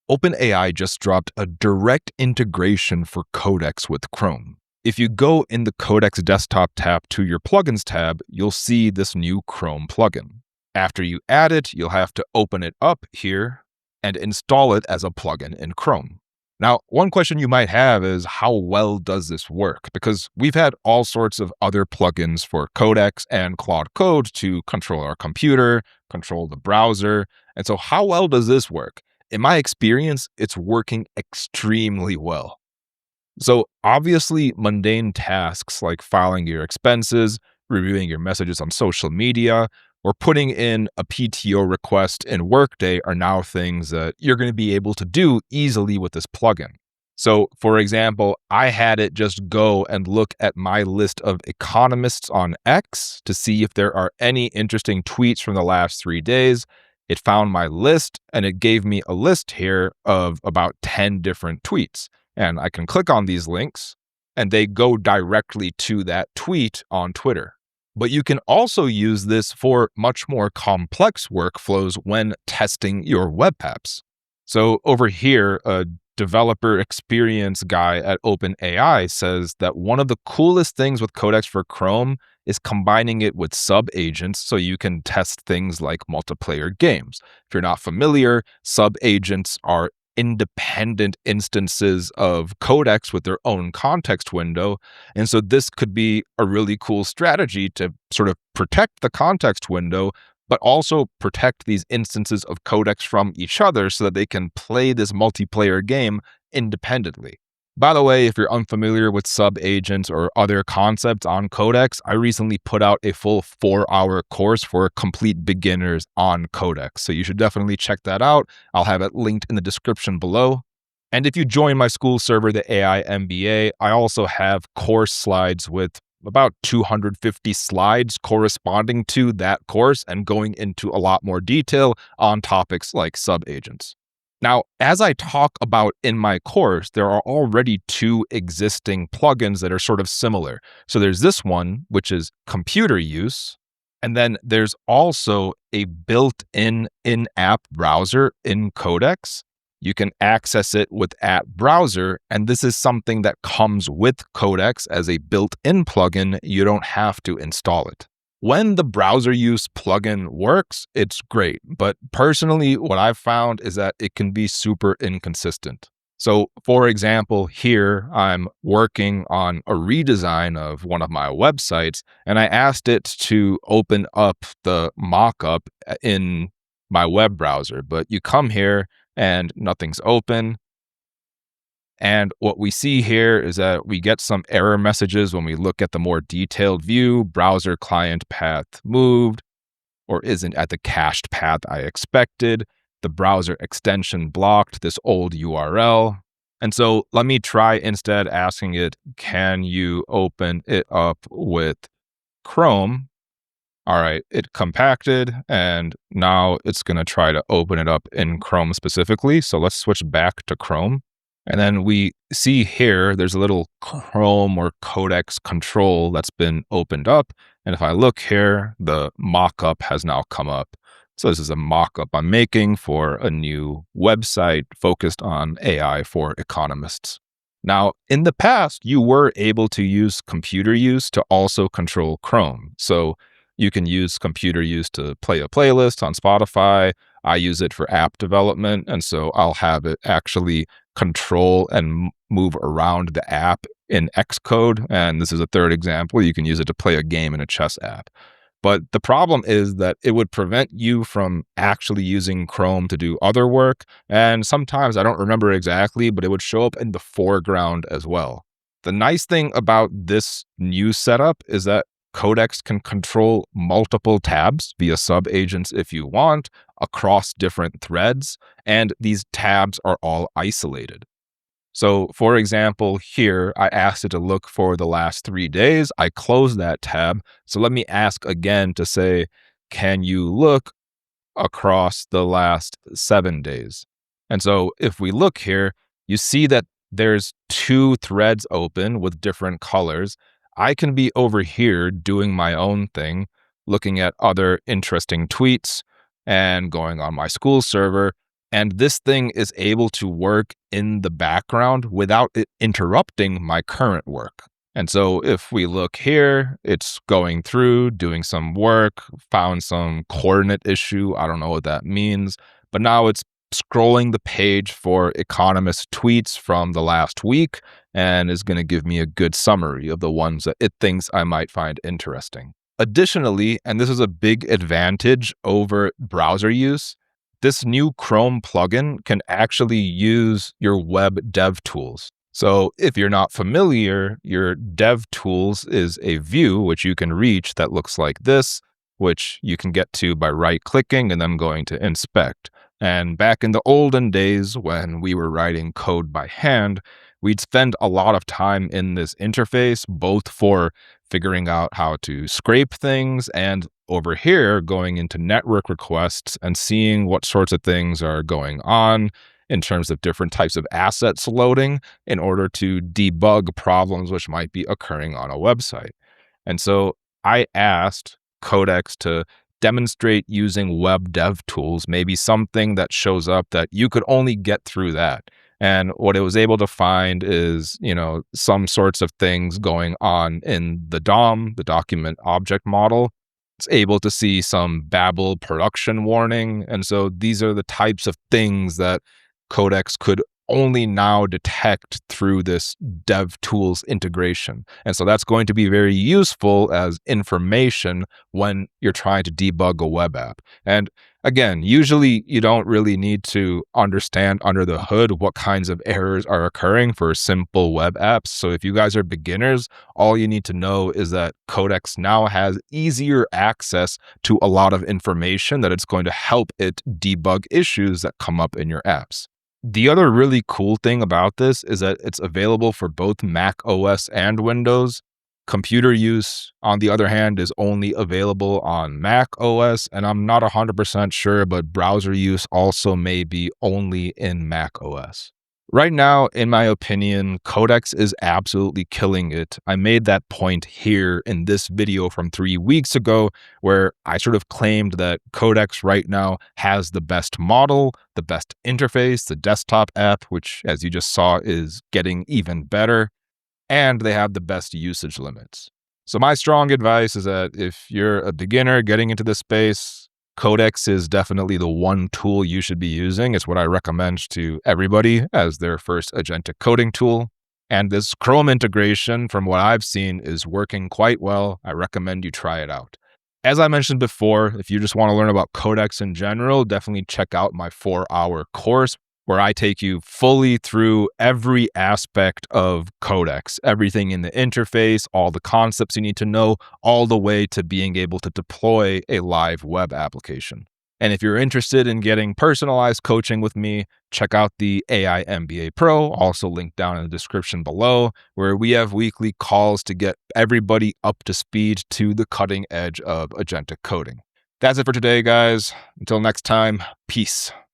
OpenAI just dropped a direct integration for Codex with Chrome. If you go in the Codex desktop tab to your plugins tab, you'll see this new Chrome plugin. After you add it, you'll have to open it up here and install it as a plugin in Chrome. Now, one question you might have is how well does this work? Because we've had all sorts of other plugins for Codex and Claude Code to control our computer, control the browser. And so how well does this work? In my experience, it's working extremely well. So obviously, mundane tasks like filing your expenses, reviewing your messages on social media, or putting in a PTO request in Workday are now things that you're going to be able to do easily with this plugin. So, for example, I had it just go and look at my list of economists on X to see if there are any interesting tweets from the last 3 days. It found my list and it gave me a list here of about 10 different tweets. And I can click on these links and they go directly to that tweet on Twitter. But you can also use this for much more complex workflows when testing your web apps. So over here, a developer experience guy at OpenAI says that one of the coolest things with Codex for Chrome is combining it with sub-agents so you can test things like multiplayer games. If you're not familiar, sub-agents are independent instances of Codex with their own context window. And so this could be a really cool strategy to sort of protect the context window, but also protect these instances of Codex from each other so that they can play this multiplayer game independently. By the way, if you're unfamiliar with sub-agents or other concepts on Codex, I recently put out a full 4-hour course for complete beginners on Codex. So you should definitely check that out. I'll have it linked in the description below. And if you join my school server, the AI MBA, I also have course slides with about 250 slides corresponding to that course and going into a lot more detail on topics like sub-agents. Now, as I talk about in my course, there are already 2 existing plugins that are sort of similar. So there's this one, which is computer use, and then there's also a built-in in-app browser in Codex. You can access it with @browser, and this is something that comes with Codex as a built-in plugin. You don't have to install it. When the browser use plugin works, it's great. But personally, what I've found is that it can be super inconsistent. So for example, here I'm working on a redesign of one of my websites, and I asked it to open up the mockup in my web browser. But you come here and nothing's open. And what we see here is that we get some error messages when we look at the more detailed view. Browser client path moved or isn't at the cached path I expected. The browser extension blocked this old URL. And so let me try instead asking it, can you open it up with Chrome? All right, it compacted, and now it's going to try to open it up in Chrome specifically. So let's switch back to Chrome. And then we see here, there's a little Chrome or Codex control that's been opened up. And if I look here, the mockup has now come up. So this is a mockup I'm making for a new website focused on AI for economists. Now, in the past, you were able to use computer use to also control Chrome. So you can use computer use to play a playlist on Spotify. I use it for app development. And so I'll have it actually control and move around the app in Xcode. And this is a third example. You can use it to play a game in a chess app. But the problem is that it would prevent you from actually using Chrome to do other work. And sometimes, I don't remember exactly, but it would show up in the foreground as well. The nice thing about this new setup is that Codex can control multiple tabs via sub-agents if you want, across different threads, and these tabs are all isolated. So for example, here, I asked it to look for the last 3 days. I closed that tab. So let me ask again to say, can you look across the last 7 days? And so if we look here, you see that there's 2 threads open with different colors. I can be over here doing my own thing, looking at other interesting tweets and going on my school server. And this thing is able to work in the background without it interrupting my current work. And so if we look here, it's going through, doing some work, found some coordinate issue. I don't know what that means. But now it's scrolling the page for economist tweets from the last week and is going to give me a good summary of the ones that it thinks I might find interesting. Additionally, and this is a big advantage over browser use, this new Chrome plugin can actually use your web dev tools. So if you're not familiar, your dev tools is a view which you can reach that looks like this, which you can get to by right-clicking and then going to inspect. And back in the olden days when we were writing code by hand, we'd spend a lot of time in this interface, both for figuring out how to scrape things and over here going into network requests and seeing what sorts of things are going on in terms of different types of assets loading in order to debug problems which might be occurring on a website. And so I asked Codex to demonstrate using web dev tools, maybe something that shows up that you could only get through that. And what it was able to find is, some sorts of things going on in the DOM, the document object model. It's able to see some Babel production warning. And so these are the types of things that Codex could only now detect through this dev tools integration. And so that's going to be very useful as information when you're trying to debug a web app. And again, usually you don't really need to understand under the hood what kinds of errors are occurring for simple web apps. So if you guys are beginners, all you need to know is that Codex now has easier access to a lot of information that it's going to help it debug issues that come up in your apps. The other really cool thing about this is that it's available for both Mac OS and Windows. Computer use, on the other hand, is only available on Mac OS, and I'm not 100% sure, but browser use also may be only in Mac OS. Right now, in my opinion, Codex is absolutely killing it. I made that point here in this video from 3 weeks ago, where I sort of claimed that Codex right now has the best model, the best interface, the desktop app, which, as you just saw, is getting even better, and they have the best usage limits. So my strong advice is that if you're a beginner getting into this space, Codex is definitely the one tool you should be using. It's what I recommend to everybody as their first agentic coding tool. And this Chrome integration, from what I've seen, is working quite well. I recommend you try it out. As I mentioned before, if you just want to learn about Codex in general, definitely check out my 4-hour course where I take you fully through every aspect of Codex, everything in the interface, all the concepts you need to know, all the way to being able to deploy a live web application. And if you're interested in getting personalized coaching with me, check out the AI MBA Pro, also linked down in the description below, where we have weekly calls to get everybody up to speed to the cutting edge of agentic coding. That's it for today, guys. Until next time, peace.